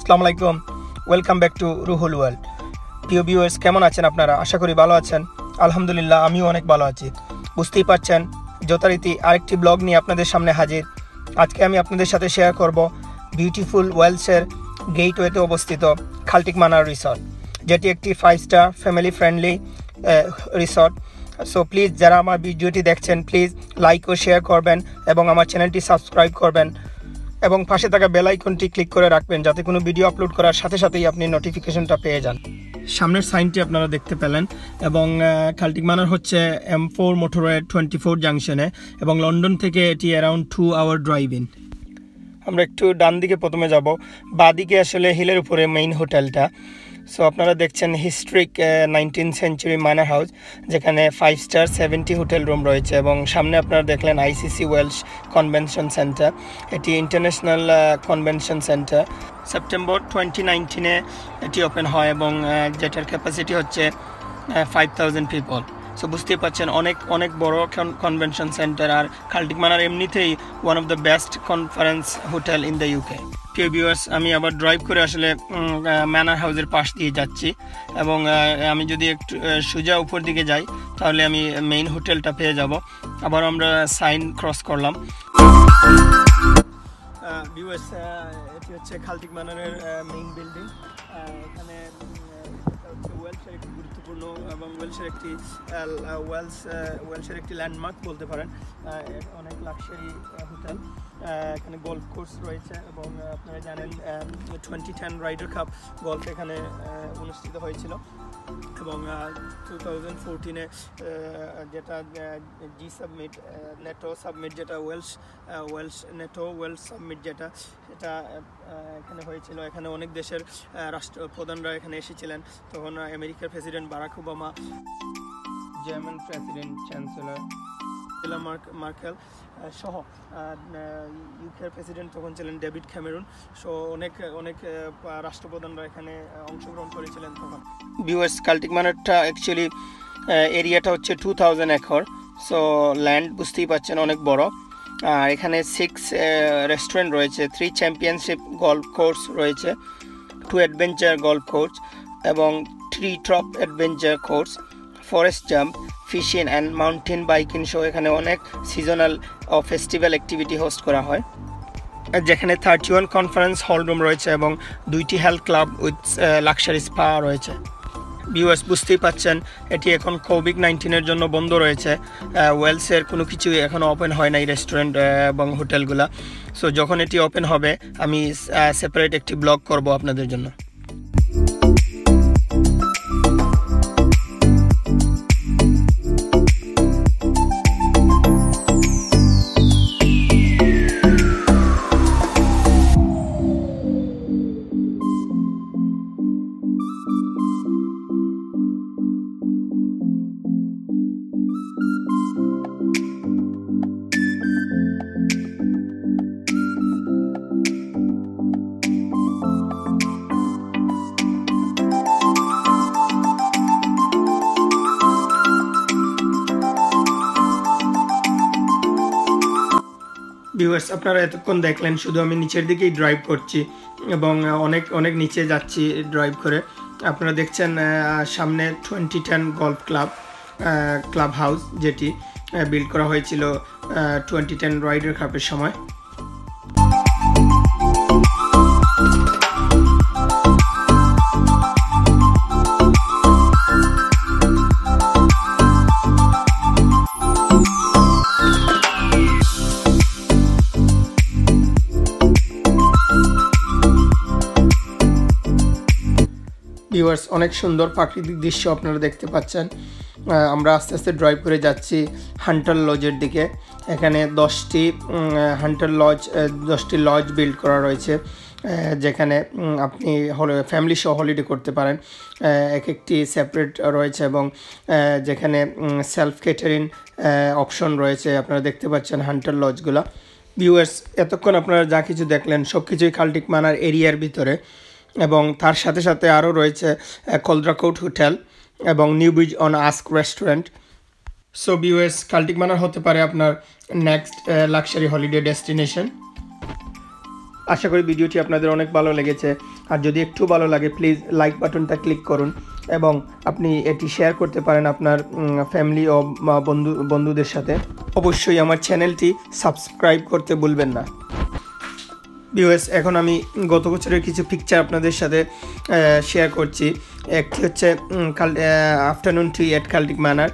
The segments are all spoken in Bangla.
আসসালামু আলাইকুম, welcome back to Ruhul world. প্রিয় ভিউয়ার্স, কেমন আছেন আপনারা? আশা করি ভালো আছেন। আলহামদুলিল্লাহ, আমিও অনেক ভালো আছি। বুঝতেই পারছেন, যথারীতি আরেকটি ব্লগ নিয়ে আপনাদের সামনে হাজির। আজকে আমি আপনাদের সাথে শেয়ার করব বিউটিফুল ওয়েলসের গেটওয়েতে অবস্থিত খালটিক মানার রিসর্ট, যেটি একটি 5 star family friendly resort. So please, যারা আমার ভিডিওটি দেখছেন, প্লিজ লাইক ও শেয়ার করবেন এবং আমার চ্যানেলটি সাবস্ক্রাইব করবেন এবং পাশে থাকা বেল আইকনটি ক্লিক করে রাখবেন, যাতে কোনো ভিডিও আপলোড করার সাথে সাথেই আপনি নোটিফিকেশনটা পেয়ে যান। সামনের সাইনটি আপনারা দেখতে পেলেন এবং খালটিক মানার হচ্ছে M4 মোটরওয়ে 24 জাংশনে এবং লন্ডন থেকে এটি অ্যারাউন্ড 2 আওয়ার ড্রাইভ ইন। আমরা একটু ডান দিকে প্রথমে যাব, বাদিকে আসলে হিলের উপরে মেইন হোটেলটা। সো আপনারা দেখছেন হিস্ট্রিক 19th সেঞ্চুরি মানার হাউস, যেখানে 5 স্টার 70 হোটেল রুম রয়েছে এবং সামনে আপনারা দেখলেন ICC ওয়েলস কনভেনশন সেন্টার। এটি ইন্টারন্যাশনাল কনভেনশন সেন্টার। সেপ্টেম্বর 2019-এ এটি ওপেন হয় এবং যেটার ক্যাপাসিটি হচ্ছে 5000 পিপল। সো বুঝতেই পারছেন, অনেক বড় কনভেনশন সেন্টার। আর খালটিক মানার এমনিতেই one of the best conference hotel in the UK। প্রিয় ভিউয়ার্স, আমি আবার ড্রাইভ করে আসলে ম্যানার হাউসের পাশ দিয়ে যাচ্ছি এবং আমি যদি একটু সোজা উপর দিকে যাই তাহলে আমি মেইন হোটেলটা পেয়ে যাব। আবার আমরা সাইন ক্রস করলাম। ভিউয়ার্স, এটি হচ্ছে খালটিক মানারের মেইন বিল্ডিং। এখানে ওয়েলসের একটি গুরুত্বপূর্ণ এবং ওয়েলসের একটি ল্যান্ডমার্ক বলতে পারেন। অনেক লাক্সারি হোটেল। এখানে গল্ফ কোর্স রয়েছে এবং আপনারা জানেন 2010 রাইডার কাপ গল্ফ এখানে অনুষ্ঠিত হয়েছিল এবং 2014-এ যেটা জি সাবমিট নেটো সাবমিট, যেটা ওয়েলস নেটো ওয়েলস সাবমিট যেটা সেটা এখানে হয়েছিল। এখানে অনেক দেশের রাষ্ট্রপ্রধানরা এখানে এসেছিলেন। তখন আমেরিকার president Barack Obama, German president chancellor Markle সহ ইউকের প্রেসিডেন্ট তখন ছিলেন ডেভিড ক্যামেরুন। সো অনেক রাষ্ট্রপ্রধানরা এখানে অংশগ্রহণ করেছিলেন তখন। ভিউয়ার্স, খালটিক মানারটা অ্যাকচুয়ালি এরিয়াটা হচ্ছে 2000 একর। সো ল্যান্ড বুঝতেই পারছেন অনেক বড়। আর এখানে 6 রেস্টুরেন্ট রয়েছে, 3 চ্যাম্পিয়নশিপ গল্ফ কোর্স রয়েছে, 2 অ্যাডভেঞ্চার গল্ফ কোর্স এবং 3 top adventure course, forest jump, fishing and mountain biking সহ এখানে অনেক সিজনাল ও ফেস্টিভ্যাল অ্যাক্টিভিটি হোস্ট করা হয়। যেখানে 31 কনফারেন্স হল রুম রয়েছে এবং 2টি health club with luxury spa রয়েছে। ভিউয়ার্স, বুঝতেই পাচ্ছেন এটি এখন কোভিড-19-এর জন্য বন্ধ রয়েছে। ওয়েলসের কোনো কিছুই এখনও ওপেন হয় নাই, রেস্টুরেন্ট এবং হোটেলগুলা। সো যখন এটি ওপেন হবে আমি সেপারেট একটি ব্লগ করব আপনাদের জন্য। ভিউয়ার্স, আপনারা এতক্ষণ দেখলেন শুধু আমি নিচের দিকেই ড্রাইভ করছি এবং অনেক নিচে যাচ্ছি ড্রাইভ করে। আপনারা দেখছেন সামনে 2010 গল্ফ ক্লাব হাউস, যেটি বিল্ড করা হয়েছিল 2010 রাইডার কাপের সময়। ভিউয়ার্স, অনেক সুন্দর প্রাকৃতিক দৃশ্য আপনারা দেখতে পাচ্ছেন। আমরা আস্তে আস্তে ড্রাইভ করে যাচ্ছি হান্টার লজের দিকে। এখানে 10টি লজ বিল্ড করা রয়েছে, যেখানে আপনি ফ্যামিলি সহ হলিডে করতে পারেন। একটি সেপারেট রয়েছে এবং যেখানে সেলফ কেটারিং অপশন রয়েছে। আপনারা দেখতে পাচ্ছেন হান্টার লজগুলো। ভিউয়ার্স, এতক্ষণ আপনারা যা কিছু দেখলেন সব কিছুই খালটিক মানার এরিয়ার ভিতরে এবং তার সাথে সাথে আরও রয়েছে কলদ্রাকোট হোটেল এবং new bridge on ask restaurant. So viewers, খালটিক মানার হতে পারে আপনার নেক্সট লাক্সারি হলিডে ডেস্টিনেশন। আশা করি ভিডিওটি আপনাদের অনেক ভালো লেগেছে। আর যদি একটু ভালো লাগে প্লিজ লাইক বাটনটা ক্লিক করুন এবং আপনি এটি শেয়ার করতে পারেন আপনার ফ্যামিলি ও বন্ধুদের সাথে। অবশ্যই আমার চ্যানেলটি সাবস্ক্রাইব করতে ভুলবেন না। ভিউয়ার্স, এখন আমি গত বছরের কিছু পিকচার আপনাদের সাথে শেয়ার করছি। একটি হচ্ছে আফটারনুন টি এট কাল্টিক ম্যানার,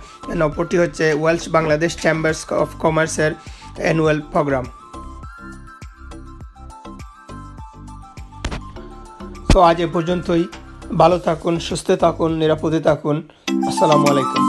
অপরটি হচ্ছে ওয়েলস বাংলাদেশ চেম্বার্স অফ কমার্সের অ্যানুয়াল প্রোগ্রাম। তো আজ এ পর্যন্তই। ভালো থাকুন, সুস্থ থাকুন, নিরাপদে থাকুন। আসসালামু আলাইকুম।